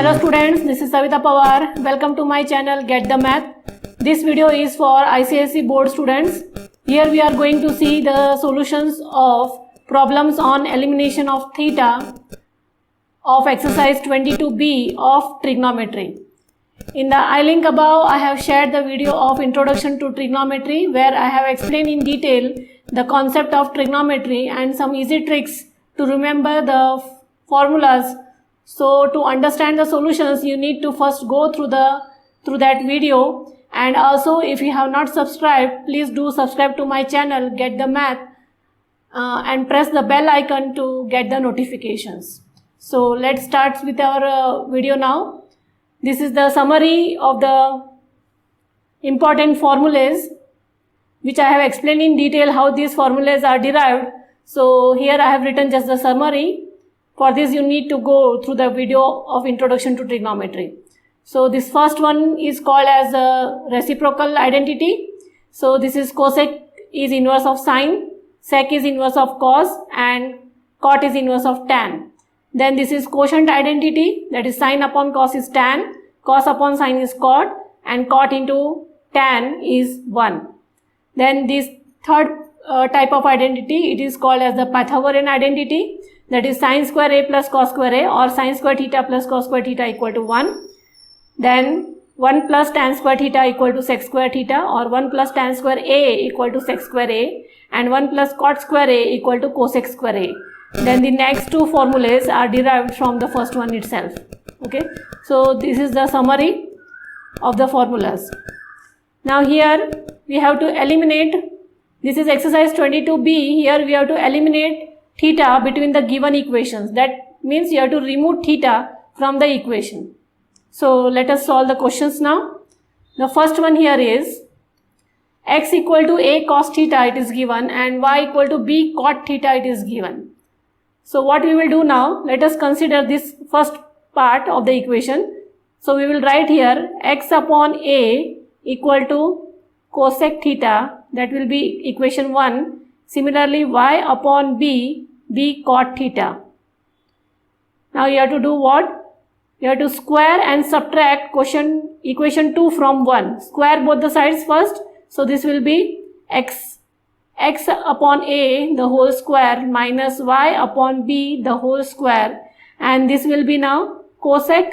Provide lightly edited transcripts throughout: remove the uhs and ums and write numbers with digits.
Hello students, this is Savita Pawar. Welcome to my channel Get the Math. This video is for ICSE board students. Here we are going to see the solutions of problems on elimination of theta of exercise 22b of trigonometry. In the I-link above, I have shared the video of Introduction to Trigonometry where I have explained in detail the concept of trigonometry and some easy tricks to remember the formulas. So to understand the solutions, you need to first go through that video, and also if you have not subscribed, please do subscribe to my channel Get the Math and press the bell icon to get the notifications. So let's start with our video now. This is the summary of the important formulas which I have explained in detail how these formulas are derived. So here I have written just the summary. For this you need to go through the video of Introduction to Trigonometry. So this first one is called as a reciprocal identity. So this is cosec is inverse of sine, sec is inverse of cos, and cot is inverse of tan. Then this is quotient identity, that is sine upon cos is tan, cos upon sine is cot, and cot into tan is 1. Then this third type of identity, it is called as the Pythagorean identity, that is sine square a plus cos square a, or sine square theta plus cos square theta equal to 1. Then 1 plus tan square theta equal to sec square theta, or 1 plus tan square a equal to sec square a, and 1 plus cot square a equal to cosec square a. Then the next two formulas are derived from the first one itself. Okay, so this is the summary of the formulas. Now here we have to eliminate, this is exercise 22b, here we have to eliminate theta between the given equations. That means you have to remove theta from the equation. So let us solve the questions now. The first one here is x equal to a cos theta it is given, and y equal to b cot theta it is given. So what we will do now, let us consider this first part of the equation. So we will write here x upon a equal to cosec theta, that will be equation 1. Similarly, y upon b cot theta. Now you have to do what? You have to square and subtract equation 2 from 1. Square both the sides first. So this will be x upon a the whole square minus y upon b the whole square, and this will be now cosec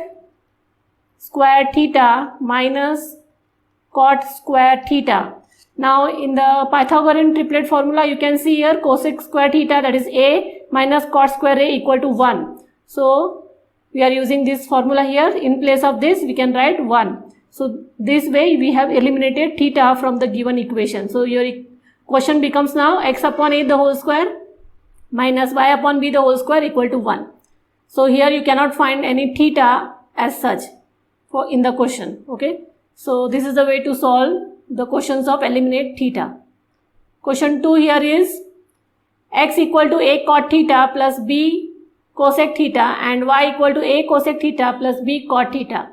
square theta minus cot square theta. Now in the Pythagorean triplet formula you can see here cosec square theta, that is a minus cot square a equal to 1. So we are using this formula here. In place of this we can write 1. So this way we have eliminated theta from the given equation. So your question becomes now x upon a the whole square minus y upon b the whole square equal to 1. So here you cannot find any theta as such in the question. Okay, so this is the way to solve the questions of eliminate theta. Question 2 here is x equal to a cot theta plus b cosec theta, and y equal to a cosec theta plus b cot theta.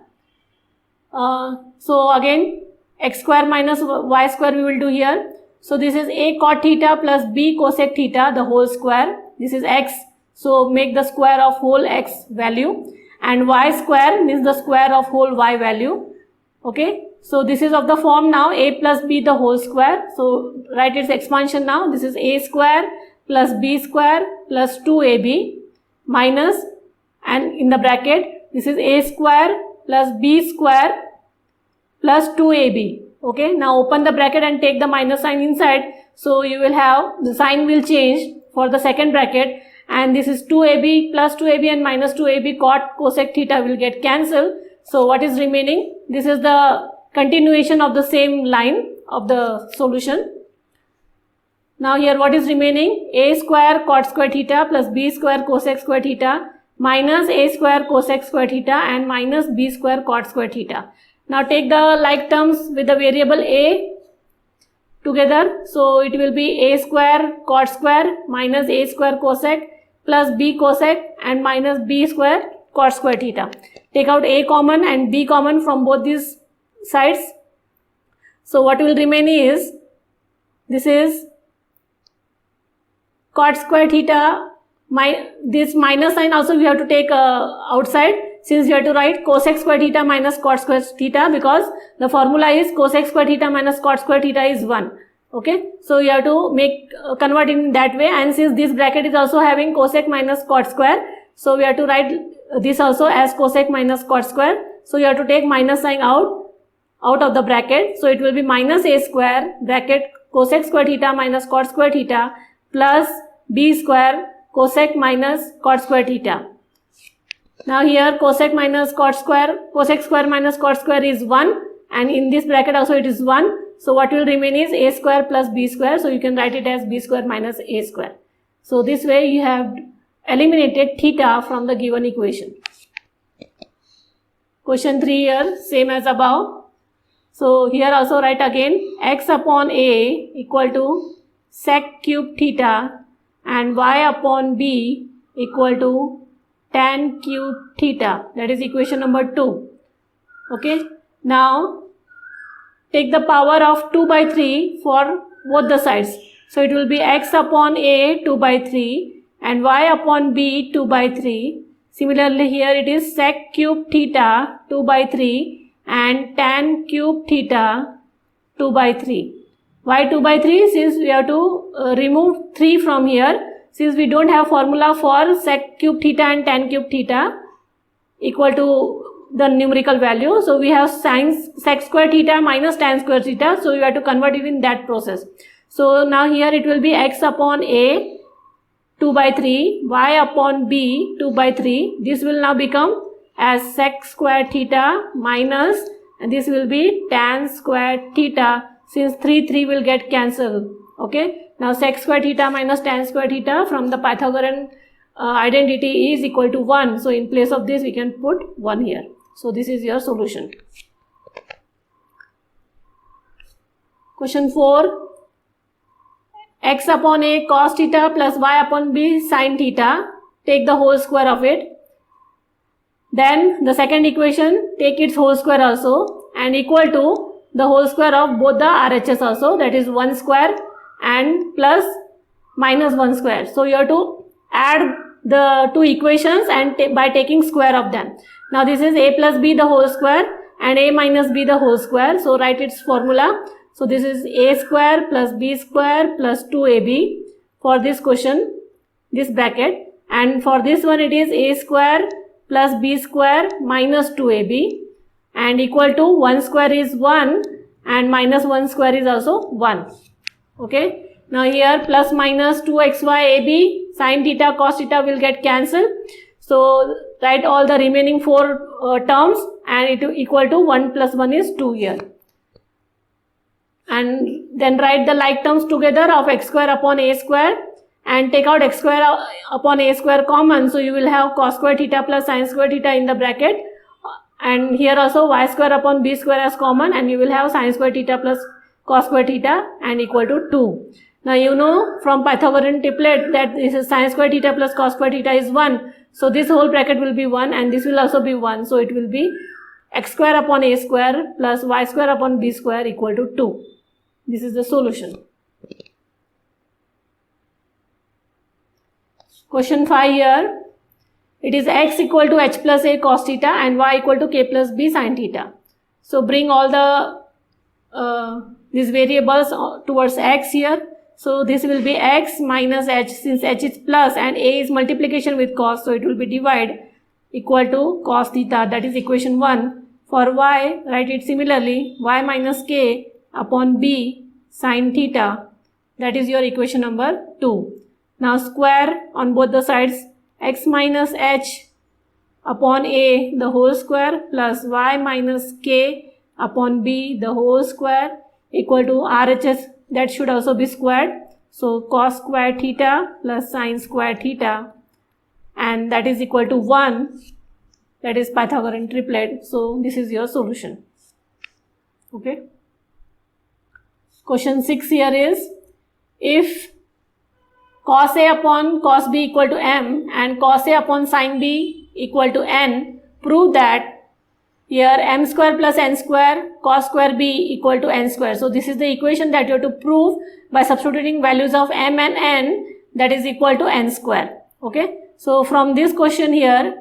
So again x square minus y square we will do here. So this is a cot theta plus b cosec theta the whole square. This is x, so make the square of whole x value, and y square means the square of whole y value. Okay, so this is of the form now a plus b the whole square. So write its expansion now. This is a square plus b square plus 2ab minus, and in the bracket this is a square plus b square plus 2ab. Okay, now open the bracket and take the minus sign inside. So you will have, the sign will change for the second bracket, and this is 2ab plus 2ab and minus 2ab cot cosec theta will get cancelled. So what is remaining? This is the continuation of the same line of the solution. Now here what is remaining? A square cot square theta plus b square cosec square theta minus a square cosec square theta and minus b square cot square theta. Now take the like terms with the variable a together. So it will be a square cot square minus a square cosec plus b cosec and minus b square cot square theta. Take out a common and b common from both these sides. So what will remain is, this is cot square theta, this minus sign also we have to take outside. since we have to write cosec square theta minus cot square theta, because the formula is cosec square theta minus cot square theta is 1. Okay, so you have to make convert in that way, and since this bracket is also having cosec minus cot square, so we have to write this also as cosec minus cot square. So you have to take minus sign out of the bracket, so it will be minus a square bracket cosec square theta minus cot square theta plus b square cosec minus cot square theta. Now here cosec minus cot square, cosec square minus cot square is 1, and in this bracket also it is 1. So what will remain is a square plus b square, so you can write it as b square minus a square. So this way you have eliminated theta from the given equation. Question 3 here, same as above. So here also write again x upon a equal to sec cube theta and y upon b equal to tan cube theta. That is equation number 2. Okay. Now take the power of 2 by 3 for both the sides. So it will be x upon a 2 by 3 and y upon b 2 by 3. Similarly here it is sec cube theta 2 by 3 and tan cube theta 2 by 3. Why 2 by 3? Since we have to remove 3 from here. Since we don't have formula for sec cube theta and tan cube theta equal to the numerical value. So we have sec square theta minus tan square theta. So you have to convert it in that process. So now here it will be x upon a 2 by 3, y upon b 2 by 3. This will now become as sec square theta minus, and this will be tan square theta, since 3 will get cancelled. Okay. Now sec square theta minus tan square theta from the Pythagorean identity is equal to 1. So in place of this we can put 1 here. So this is your solution. Question 4. X upon a cos theta plus y upon b sin theta. Take the whole square of it. Then the second equation, take its whole square also and equal to the whole square of both the RHS also, that is 1 square and plus minus 1 square. So you have to add the two equations and by taking square of them. Now this is a plus b the whole square and a minus b the whole square. So write its formula. So this is a square plus b square plus 2ab for this question, this bracket, and for this one it is a square plus b square minus 2ab and equal to 1 square is 1 and minus 1 square is also 1. Okay. Now here plus minus 2xy ab sin theta cos theta will get cancelled. So write all the remaining 4 terms and it will equal to 1 plus 1 is 2 here. And then write the like terms together of x square upon a square and take out x square upon a square common. So you will have cos square theta plus sin square theta in the bracket, and here also y square upon b square as common, and you will have sin square theta plus cos square theta and equal to 2. Now you know from Pythagorean triplet that this is sin square theta plus cos square theta is 1. So this whole bracket will be 1 and this will also be 1. So it will be x square upon a square plus y square upon b square equal to 2. This is the solution. Question 5 here. It is x equal to h plus a cos theta and y equal to k plus b sin theta. So bring all the these variables towards x here. So this will be x minus h, since h is plus and a is multiplication with cos. So it will be divide equal to cos theta, that is equation 1. For y, write it similarly, y minus k upon b sin theta, that is your equation number 2. Now square on both the sides, x minus h upon a the whole square plus y minus k upon b the whole square equal to RHS, that should also be squared. So cos square theta plus sin square theta, and that is equal to 1. That is Pythagorean triplet. So this is your solution. Okay. Question 6 here is, if cos a upon cos b equal to m and cos a upon sin b equal to n, prove that here m square plus n square cos square b equal to n square. So this is the equation that you have to prove by substituting values of m and n, that is equal to n square. Okay. So from this question here,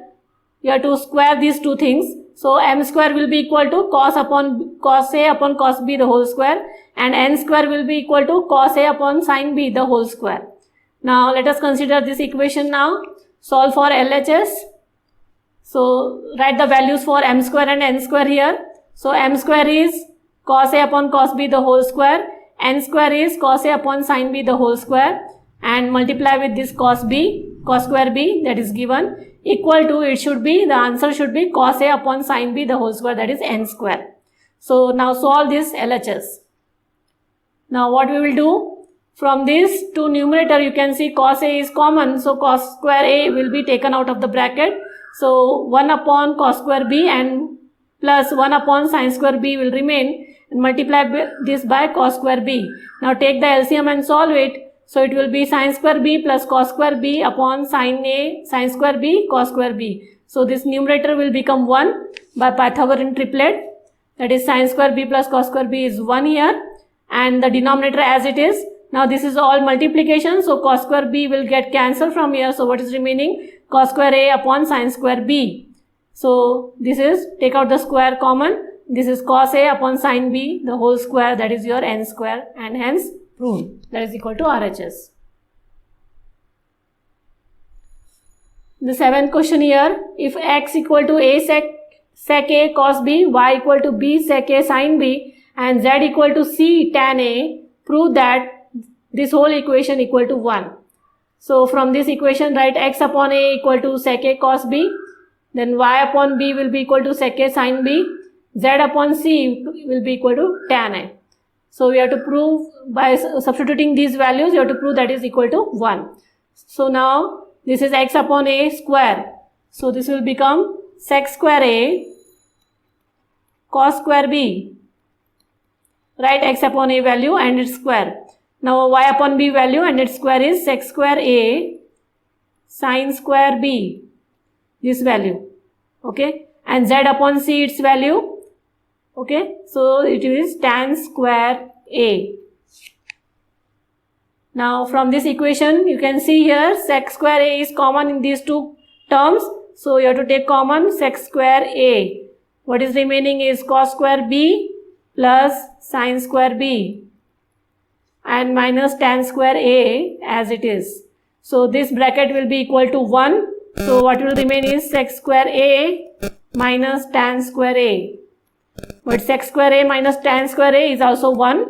you have to square these two things. So m square will be equal to cos A upon cos B the whole square, and n square will be equal to cos A upon sin B the whole square. Now let us consider this equation now. Solve for LHS. So write the values for m square and n square here. So m square is cos A upon cos B the whole square, n square is cos A upon sin B the whole square, and multiply with this cos square B that is given, equal to, the answer should be cos A upon sin B the whole square, that is n square. So now solve this LHS. Now what we will do, from this to numerator you can see cos A is common, so cos square A will be taken out of the bracket. So 1 upon cos square B and plus 1 upon sin square B will remain, and multiply this by cos square B. Now take the LCM and solve it. So it will be sin square B plus cos square B upon sin A sin square B cos square B. So this numerator will become 1 by Pythagorean triplet, that is sin square B plus cos square B is 1 here, and the denominator as it is. Now this is all multiplication, so cos square B will get cancelled from here. So what is remaining? Cos square A upon sin square B. So this is, take out the square common, this is cos A upon sin B the whole square, that is your n square, and hence proved, that is equal to RHS. The seventh question here, if x equal to A sec A cos B, y equal to B sec A sin B, and z equal to C tan A, prove that this whole equation equal to 1. So from this equation write x upon A equal to sec A cos B, then y upon B will be equal to sec A sin B, z upon C will be equal to tan A. So we have to prove, by substituting these values, you have to prove that is equal to 1. So now this is x upon A square. So this will become sec square A cos square B. Write x upon A value and its square. Now y upon B value and its square is sec square A sin square B. This value. Okay. And z upon C its value. Okay, so it is tan square A. Now from this equation you can see here sec square A is common in these two terms. So you have to take common sec square A. What is remaining is cos square B plus sin square B and minus tan square A as it is. So this bracket will be equal to 1. So what will remain is sec square A minus tan square A. But sec square A minus tan square A is also 1.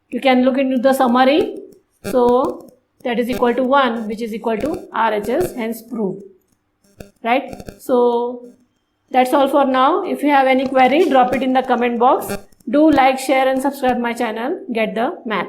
You can look into the summary. So that is equal to 1, which is equal to RHS, hence proved. Right? So that's all for now. If you have any query, drop it in the comment box. Do like, share and subscribe my channel. Get the math.